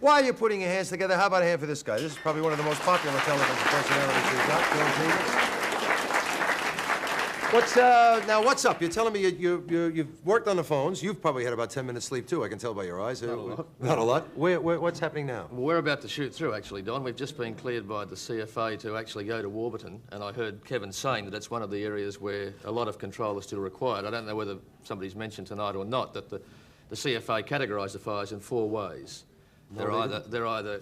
While you're putting your hands together, how about a hand for this guy? This is probably one of the most popular television personalities we've got, Negus. What's up? You're telling me you've worked on the phones. You've probably had about 10 minutes sleep, too. I can tell by your eyes. Not a lot. Not a lot? What's happening now? Well, we're about to shoot through, actually, Don. We've just been cleared by the CFA to actually go to Warburton, and I heard Kevin saying that it's one of the areas where a lot of control is still required. I don't know whether somebody's mentioned tonight or not that the CFA categorise the fires in 4 ways. They're either out of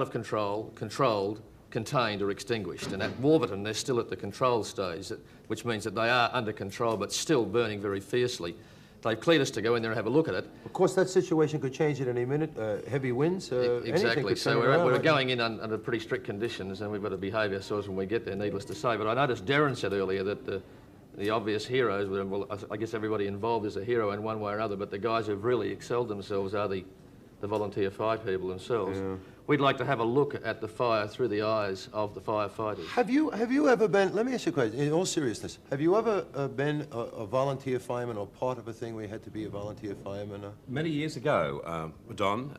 control, controlled, contained or extinguished. And at Warburton, they're still at the control stage, which means that they are under control but still burning very fiercely. They've cleared us to go in there and have a look at it. Of course, that situation could change at any minute. Heavy winds, exactly. So we're going in under pretty strict conditions, and we've got to behave ourselves when we get there, needless to say. But I noticed Darren said earlier that the obvious heroes, well, I guess everybody involved is a hero in one way or another, but the guys who've really excelled themselves are the volunteer fire people themselves. Yeah. We'd like to have a look at the fire through the eyes of the firefighters. Have you ever been, let me ask you a question, in all seriousness, have you ever been a volunteer fireman or part of a thing where you had to be a volunteer fireman? Many years ago, Don,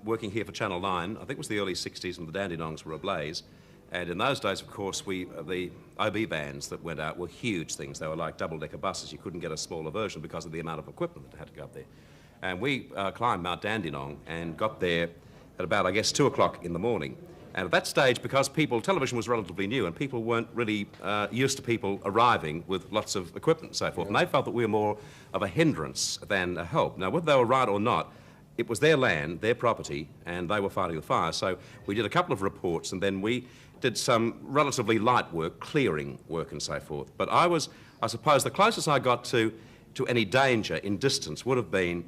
working here for Channel 9, I think it was the early 60s and the Dandenongs were ablaze. And in those days, of course, the OB vans that went out were huge things. They were like double-decker buses. You couldn't get a smaller version because of the amount of equipment that had to go up there. And we climbed Mount Dandenong and got there at about, I guess, 2 o'clock in the morning. And at that stage, because television was relatively new and people weren't really used to people arriving with lots of equipment and so forth, and they felt that we were more of a hindrance than a help. Now, whether they were right or not, it was their land, their property, and they were fighting the fire. So we did a couple of reports, and then we did some relatively light work, clearing work and so forth. But I suppose, the closest I got to any danger in distance would have been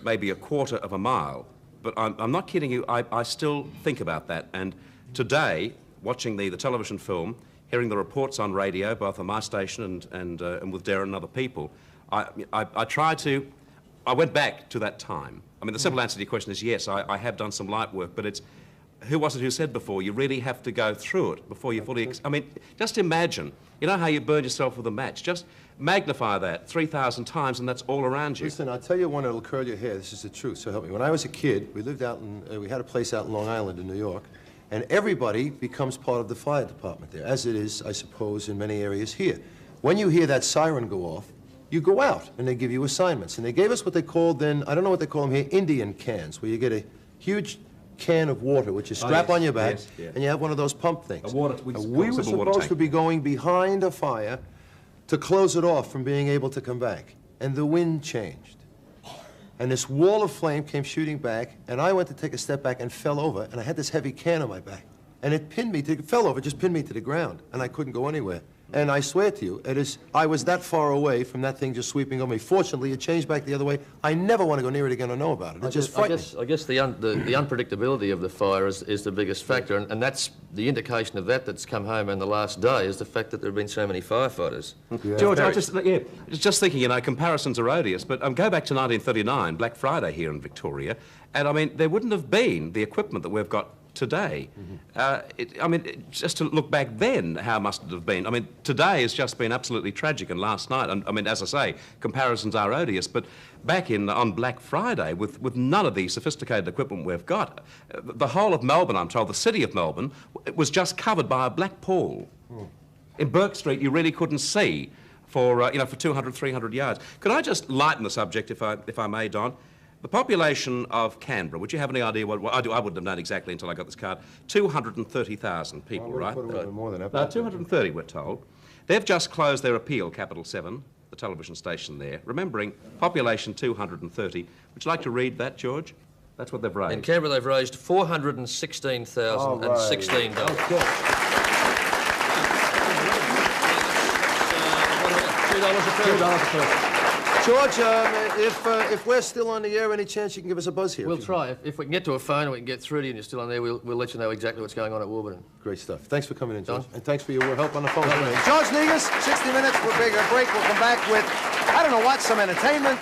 maybe a quarter of a mile. But I'm not kidding you, I still think about that. And today, watching the television film, hearing the reports on radio, both on my station and with Darren and other people, I went back to that time. I mean, the simple answer to your question is yes, I have done some light work, but it's, who was it who said before, you really have to go through it before you fully... I mean, just imagine, you know how you burn yourself with a match? Just magnify that 3,000 times and that's all around you. Listen, I'll tell you one that'll curl your hair. This is the truth, so help me. When I was a kid, we lived out in, we had a place out in Long Island in New York, and everybody becomes part of the fire department there, as it is, I suppose, in many areas here. When you hear that siren go off, you go out and they give you assignments. And they gave us what they called then, I don't know what they call them here, Indian cans, where you get a huge can of water, which you strap on your back, and you have one of those pump things. We were supposed to be going behind a fire to close it off from being able to come back. And the wind changed. And this wall of flame came shooting back, and I went to take a step back and fell over, and I had this heavy can on my back. And it pinned me, fell over, just pinned me to the ground, and I couldn't go anywhere. And I swear to you, I was that far away from that thing just sweeping over me. Fortunately, it changed back the other way. I never want to go near it again or know about it. It just frightened me. I guess the unpredictability of the fire is the biggest factor, and that's the indication of that's come home in the last day, is the fact that there have been so many firefighters. Yeah. George, I was just thinking, you know, comparisons are odious, but go back to 1939, Black Friday here in Victoria, and I mean, there wouldn't have been the equipment that we've got today. Just to look back then, how must it have been? I mean, today has just been absolutely tragic, and last night, I mean, as I say, comparisons are odious, but back on Black Friday, with none of the sophisticated equipment we've got, the whole of Melbourne, I'm told, the city of Melbourne, it was just covered by a black pall. In Burke Street, you really couldn't see for 200, 300 yards. Could I just lighten the subject, if I may, Don? The population of Canberra, would you have any idea what I wouldn't have known exactly until I got this card. 230,000 people, right? Put a little bit more than that. No, 230, we're told. They've just closed their appeal, Capital 7, the television station there, remembering population 230. Would you like to read that, George? That's what they've raised. In Canberra, they've raised $416,016. Okay. $2 a person. George, if we're still on the air, any chance you can give us a buzz here? We'll try. If we can get to a phone and we can get through to you and you're still on there, we'll let you know exactly what's going on at Warburton. Great stuff. Thanks for coming in, George. And thanks for your help on the phone. George Negus, 60 minutes. We'll take a break. We'll come back with, I don't know what, some entertainment.